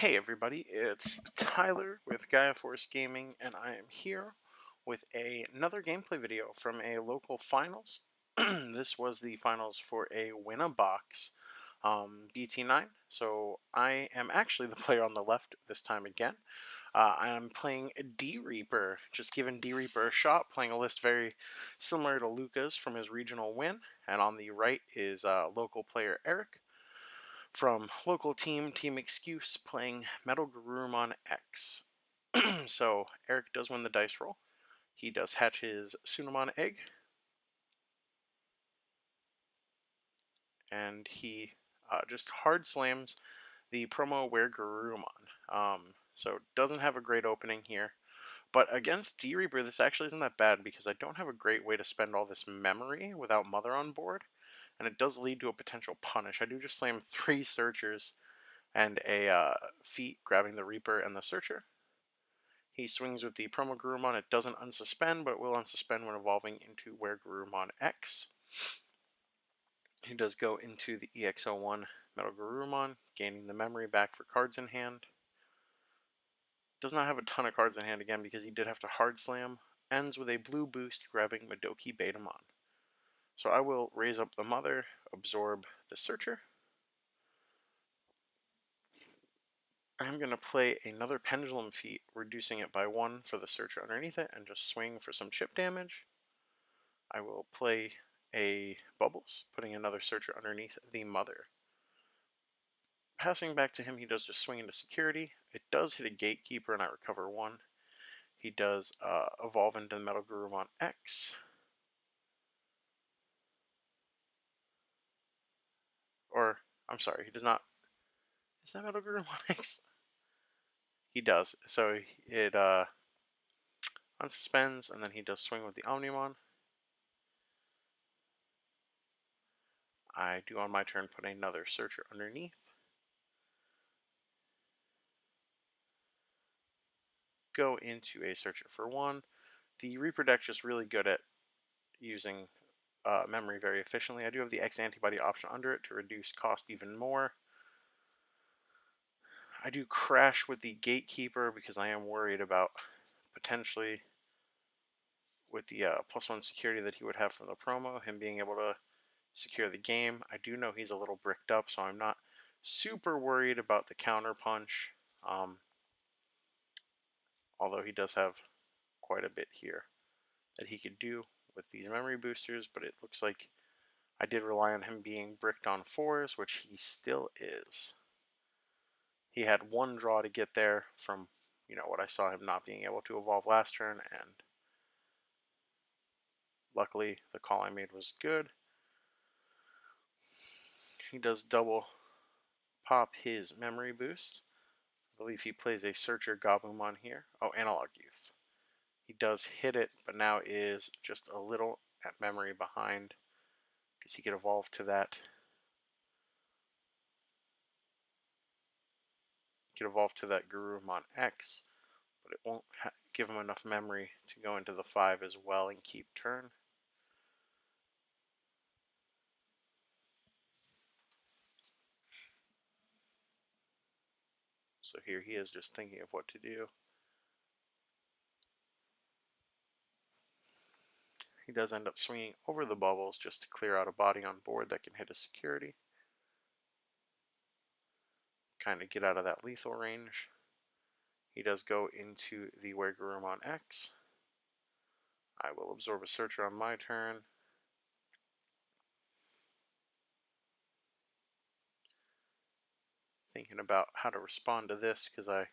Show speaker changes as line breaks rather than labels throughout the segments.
Hey everybody, it's Tyler with Gaia Force Gaming, and I am here with another gameplay video from a local finals. This was the finals for a win-a-box BT9, so I am actually the player on the left this time again. I'm playing D-Reaper, just giving D-Reaper a shot, playing a list very similar to Luca's from his regional win, and on the right is local player Eric from local Team Excuse playing Metalgarurumon X. So Eric does win the dice roll. He does hatch his Sunamon egg, and he just hard slams the promo Where Garurumon. So doesn't have a great opening here. But against D-Reaper, this actually isn't that bad because I don't have a great way to spend all this memory without Mother on board. And it does lead to a potential punish. I do just slam 3 Searchers and a feat grabbing the Reaper and the Searcher. He swings with the promo Garurumon. It doesn't unsuspend, but it will unsuspend when evolving into Where Garurumon X. He does go into the EX01 Metalgarurumon, gaining the memory back for cards in hand. Does not have a ton of cards in hand again because he did have to hard slam. Ends with a blue boost grabbing Madoki Betamon. So I will raise up the Mother, absorb the Searcher. I'm going to play another Pendulum Feat, reducing it by 1 for the Searcher underneath it, and just swing for some chip damage. I will play a Bubbles, putting another Searcher underneath the Mother. Passing back to him, he does just swing into security. It does hit a Gatekeeper, and I recover 1. He does evolve into Metalgarurumon X. Or, I'm sorry, he does not. Is that Metalgarurumon X? He does. So it unsuspends, and then he does swing with the Omnimon. I do on my turn put another Searcher underneath. Go into a Searcher for 1. The Reaper deck just really good at using memory very efficiently. I do have the X antibody option under it to reduce cost even more. I do crash with the Gatekeeper because I am worried about potentially with the +1 security that he would have from the promo, him being able to secure the game. I do know he's a little bricked up, so I'm not super worried about the counter punch, although he does have quite a bit here that he could do with these memory boosters, but it looks like I did rely on him being bricked on 4s, which he still is. He had 1 draw to get there from, what I saw him not being able to evolve last turn, and luckily the call I made was good. He does double pop his memory boost. I believe he plays a Searcher Gabumon here. Oh, Analog Youth. He does hit it, but now is just a little at memory behind because he could evolve to that. He could evolve to that Garurumon X, but it won't give him enough memory to go into the 5 as well and keep turn. So here he is just thinking of what to do. He does end up swinging over the bubbles just to clear out a body on board that can hit a security. Kind of get out of that lethal range. He does go into the Where Garurumon X. I will absorb a Searcher on my turn. Thinking about how to respond to this because I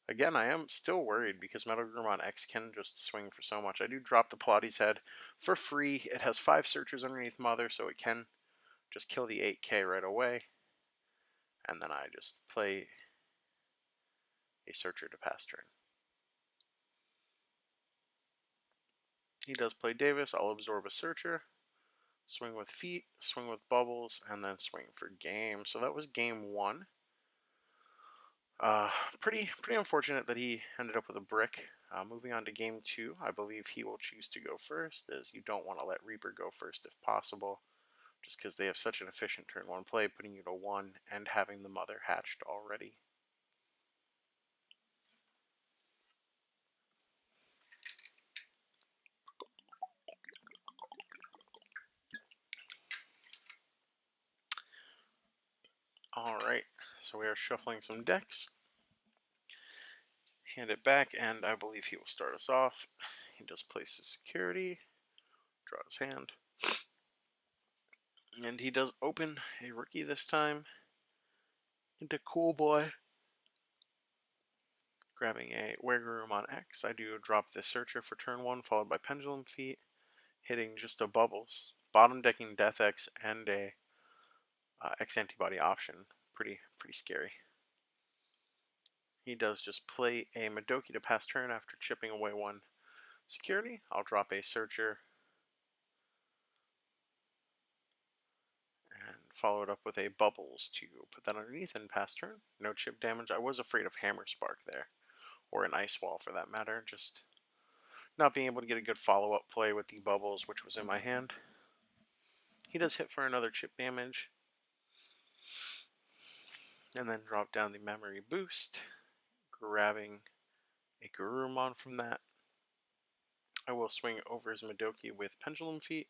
am still worried because Metalgarurumon X can just swing for so much. I do drop the Pilates head for free. It has 5 Searchers underneath Mother, so it can just kill the 8k right away. And then I just play a Searcher to pass turn. He does play Davis. I'll absorb a Searcher, swing with feet, swing with bubbles, and then swing for game. So that was game 1. Pretty unfortunate that he ended up with a brick. Moving on to game 2, I believe he will choose to go first, as you don't want to let Reaper go first if possible, just because they have such an efficient turn 1 play, putting you to 1 and having the Mother hatched already. So we are shuffling some decks. Hand it back, and I believe he will start us off. He does place his security, draw his hand, and he does open a rookie this time into Cool Boy. Grabbing a Wergarurumon X, I do drop the Searcher for turn 1, followed by Pendulum Feet, hitting just a Bubbles. Bottom decking Death X and a X antibody option. Pretty scary. He does just play a Madoki to pass turn after chipping away one security. I'll drop a Searcher and follow it up with a Bubbles to put that underneath and pass turn. No chip damage. I was afraid of Hammer Spark there, or an Ice Wall for that matter. Just not being able to get a good follow-up play with the Bubbles, which was in my hand. He does hit for another chip damage, and then drop down the Memory Boost, grabbing a Garurumon from that. I will swing over his Madoki with Pendulum Feet,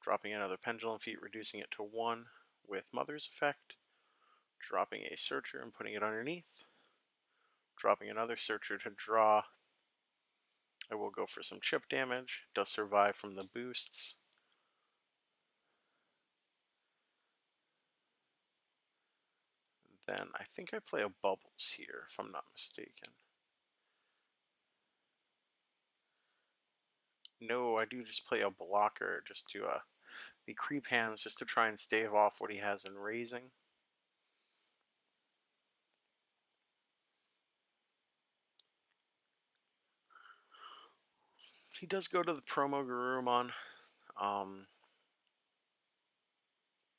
dropping another Pendulum Feet, reducing it to 1 with Mother's Effect, dropping a Searcher and putting it underneath, dropping another Searcher to draw. I will go for some chip damage, does survive from the boosts. Then I think I play a Bubbles here, if I'm not mistaken. No, I do just play a blocker just to the creep hands just to try and stave off what he has in raising. He does go to the promo Garurumon.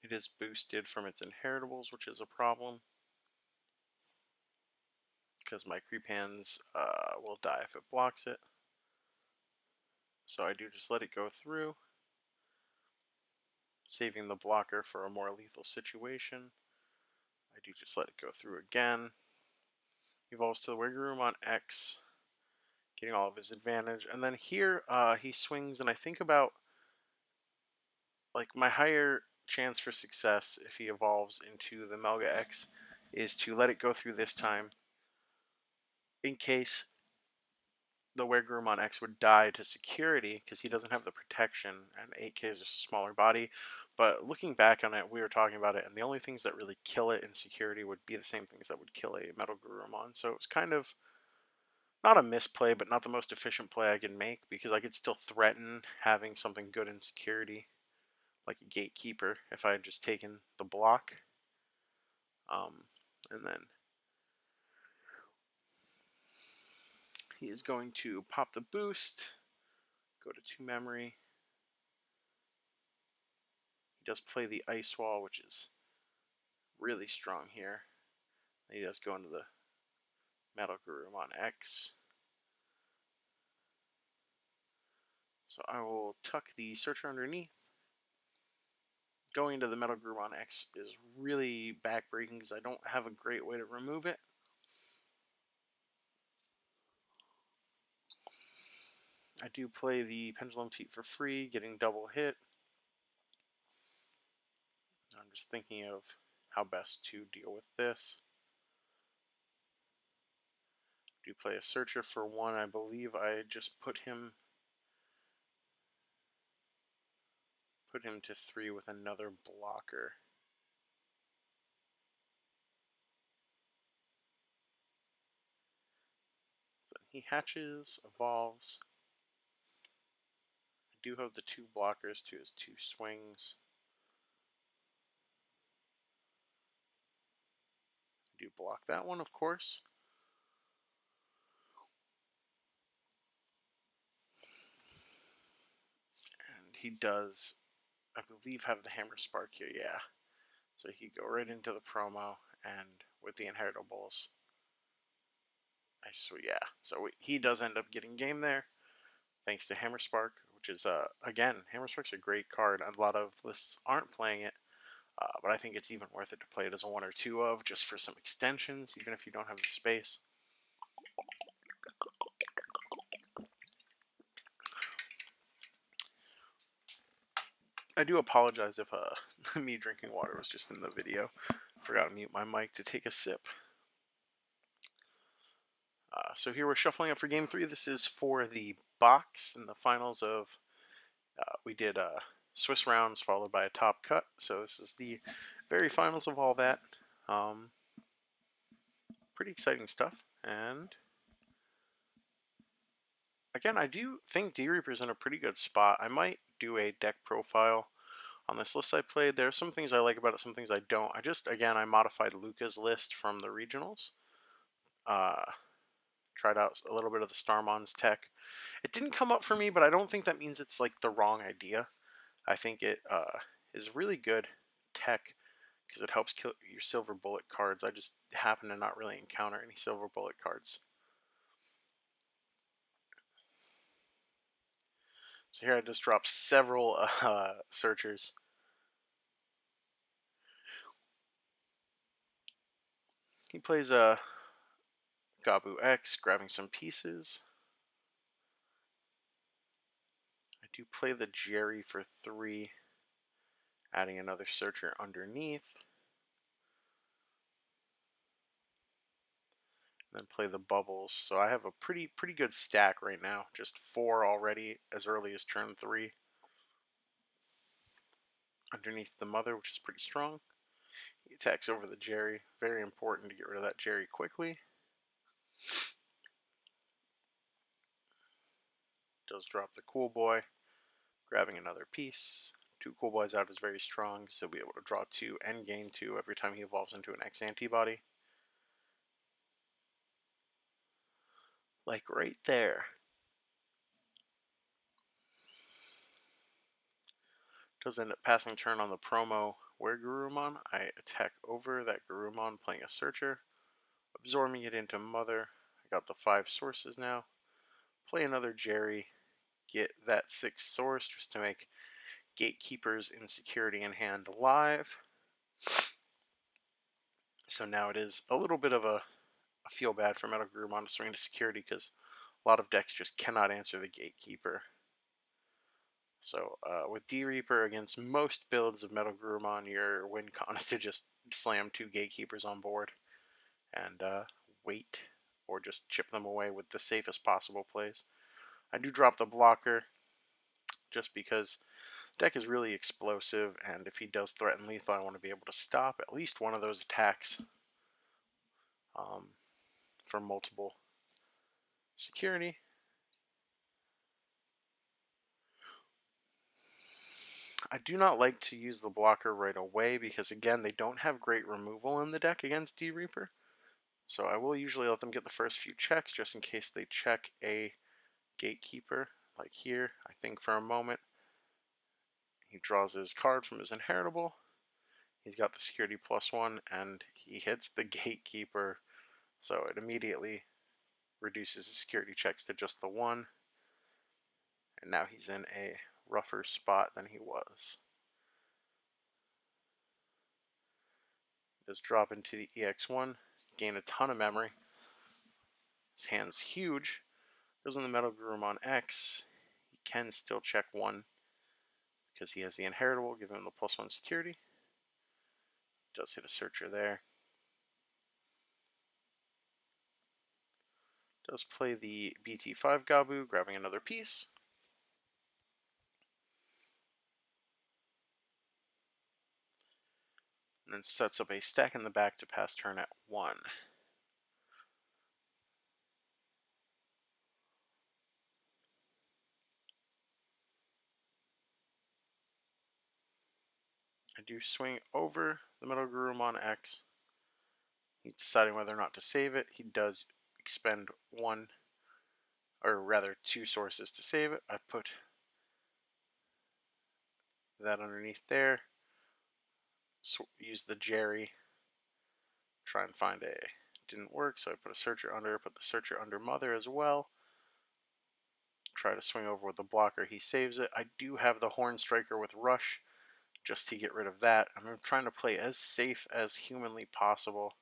It is boosted from its inheritables, which is a problem, because my creep hands will die if it blocks it. So I do just let it go through, saving the blocker for a more lethal situation. I do just let it go through again. Evolves to the Wergarurumon X, getting all of his advantage. And then here he swings, and I think about like my higher chance for success if he evolves into the Melga X is to let it go through this time in case the Wergarurumon X would die to security because he doesn't have the protection, and 8K is just a smaller body. But looking back on it, we were talking about it, and the only things that really kill it in security would be the same things that would kill a Metalgarurumon. So it was kind of not a misplay, but not the most efficient play I could make, because I could still threaten having something good in security, like a Gatekeeper, if I had just taken the block. And then he is going to pop the boost, go to 2 memory. He does play the Ice Wall, which is really strong here. And he does go into the Metalgarurumon X. So I will tuck the Searcher underneath. Going into the Metalgarurumon X is really backbreaking because I don't have a great way to remove it. I do play the Pendulum Feet for free, getting double hit. I'm just thinking of how best to deal with this. Do play a Searcher for 1. I believe I just put him to 3 with another blocker. So he hatches, evolves. I do have the 2 blockers to his 2 swings. I do block that one, of course. And he does, I believe, have the Hammer Spark here, yeah. So he go right into the promo, and with the inheritables, yeah. So he does end up getting game there, thanks to Hammer Spark, which is, again, Hammer Spark's a great card. A lot of lists aren't playing it, but I think it's even worth it to play it as a 1 or 2 of, just for some extensions, even if you don't have the space. I do apologize if me drinking water was just in the video. Forgot to mute my mic to take a sip. So here we're shuffling up for game 3. This is for the box in the finals of, we did Swiss rounds followed by a top cut. So this is the very finals of all that. Pretty exciting stuff. And again, I do think D-Reaper's in a pretty good spot. I might do a deck profile on this list I played. There are some things I like about it, some things I don't. I modified Luca's list from the regionals. Tried out a little bit of the Starmon's tech. It didn't come up for me, but I don't think that means it's like the wrong idea. I think it is really good tech because it helps kill your silver bullet cards. I just happen to not really encounter any silver bullet cards. So here I just dropped several searchers. He plays a Gabu X, grabbing some pieces. I do play the Jerry for 3, adding another searcher underneath. Then play the bubbles. So I have a pretty good stack right now. Just 4 already as early as turn 3. Underneath the mother, which is pretty strong. He attacks over the Jerry. Very important to get rid of that Jerry quickly. Does drop the Cool Boy, grabbing another piece. 2 Cool Boys out is very strong, so he'll be able to draw 2 and gain 2 every time he evolves into an X antibody. Like right there. Does end up passing turn on the promo Garurumon. I attack over that Garurumon, playing a Searcher, absorbing it into Mother. I got the 5 sources now. Play another Jerry, get that 6th source just to make Gatekeeper's Insecurity in hand alive. So now it is a little bit of a feel bad for Metalgarurumon to swing into security because a lot of decks just cannot answer the Gatekeeper. So with D-Reaper against most builds of Metalgarurumon, your win con is to just slam 2 Gatekeepers on board and wait or just chip them away with the safest possible plays. I do drop the blocker just because the deck is really explosive, and if he does threaten lethal, I want to be able to stop at least one of those attacks for multiple security. I do not like to use the blocker right away because, again, they don't have great removal in the deck against D-Reaper. So I will usually let them get the first few checks just in case they check a Gatekeeper. Like here, I think for a moment, he draws his card from his inheritable. He's got the security +1 and he hits the Gatekeeper. So it immediately reduces his security checks to just the 1. And now he's in a rougher spot than he was. Does drop into the EX1, gain a ton of memory. His hand's huge. Goes in the Metalgarurumon X. He can still check 1 because he has the inheritable, giving him the +1 security. Does hit a searcher there. Does play the BT5 Gabu, grabbing another piece. And then sets up a stack in the back to pass turn at 1. I do swing over the Metalgarurumon X. He's deciding whether or not to save it. He does expend 1, or rather 2 sources to save it. I put that underneath there. So use the Jerry. Try and find a... Didn't work, so I put a searcher under. Put the searcher under Mother as well. Try to swing over with the blocker. He saves it. I do have the Horn Striker with Rush just to get rid of that. I'm trying to play as safe as humanly possible.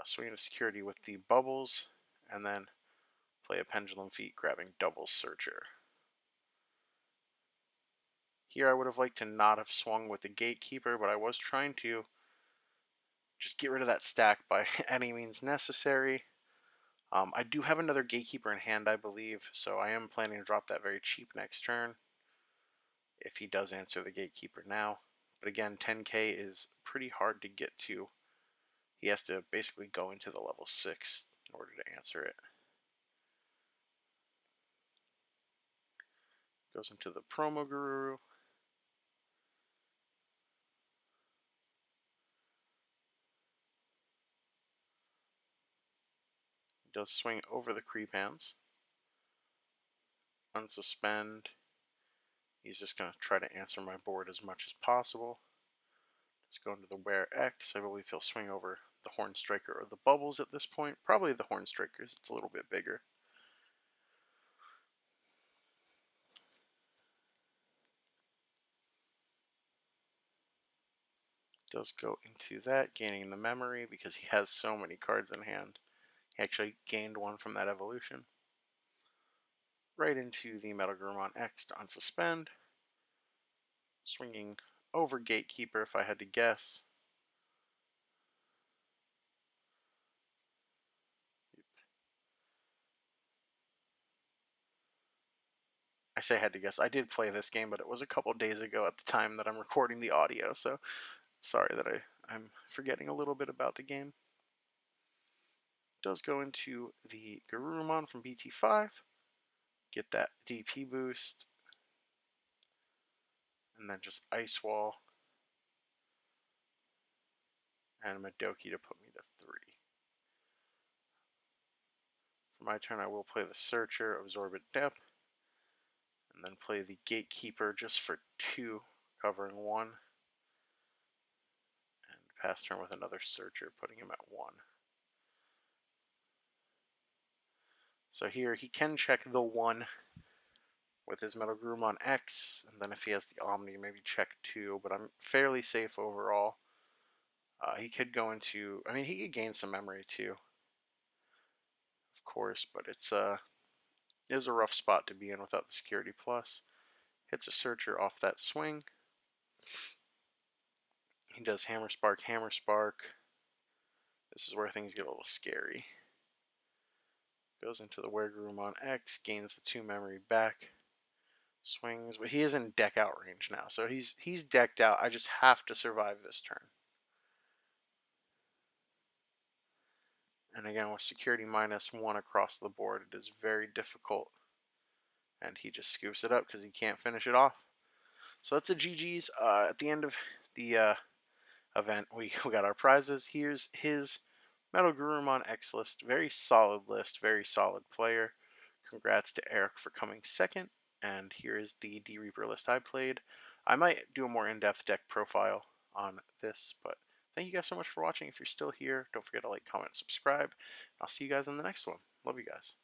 Swing into security with the bubbles, and then play a Pendulum Feet, grabbing double Searcher. Here I would have liked to not have swung with the Gatekeeper, but I was trying to just get rid of that stack by any means necessary. I do have another Gatekeeper in hand, I believe, so I am planning to drop that very cheap next turn if he does answer the Gatekeeper now. But again, 10k is pretty hard to get to. He has to basically go into the level 6 in order to answer it. Goes into the Promo Guru. He does swing over the creep hands. Unsuspend. He's just going to try to answer my board as much as possible. Let's go into the Where X. I believe he'll swing over the Horn Striker or the Bubbles at this point. Probably the Horn Strikers. It's a little bit bigger. Does go into that, gaining the memory because he has so many cards in hand. He actually gained one from that evolution. Right into the Metalgarurumon X to unsuspend. Swinging over Gatekeeper if I had to guess. I say I had to guess. I did play this game, but it was a couple days ago at the time that I'm recording the audio, so sorry that I'm forgetting a little bit about the game. Does go into the Garurumon from BT5. Get that DP boost. And then just Ice Wall. And Madoki to put me to 3. For my turn, I will play the Searcher, Absorbent Depth. And then play the Gatekeeper just for 2, covering 1. And pass turn with another Searcher, putting him at 1. So here, he can check the 1 with his Metalgarurumon X, and then if he has the Omni, maybe check 2, but I'm fairly safe overall. He could go into, I mean, he could gain some memory too, of course, but it is a rough spot to be in without the Security Plus. Hits a Searcher off that swing. He does Hammer Spark, Hammer Spark. This is where things get a little scary. Goes into the Weregarurumon X, gains the 2 memory back. Swings, but he is in deck out range now, so he's decked out. I just have to survive this turn. And again, with security -1 across the board, it is very difficult. And he just scoops it up because he can't finish it off. So that's a GG's. At the end of the event, we got our prizes. Here's his Metalgarurumon X list. Very solid list, very solid player. Congrats to Eric for coming second. And here is the D-Reaper list I played. I might do a more in-depth deck profile on this, but thank you guys so much for watching. If you're still here, don't forget to like, comment, subscribe. I'll see you guys in the next one. Love you guys.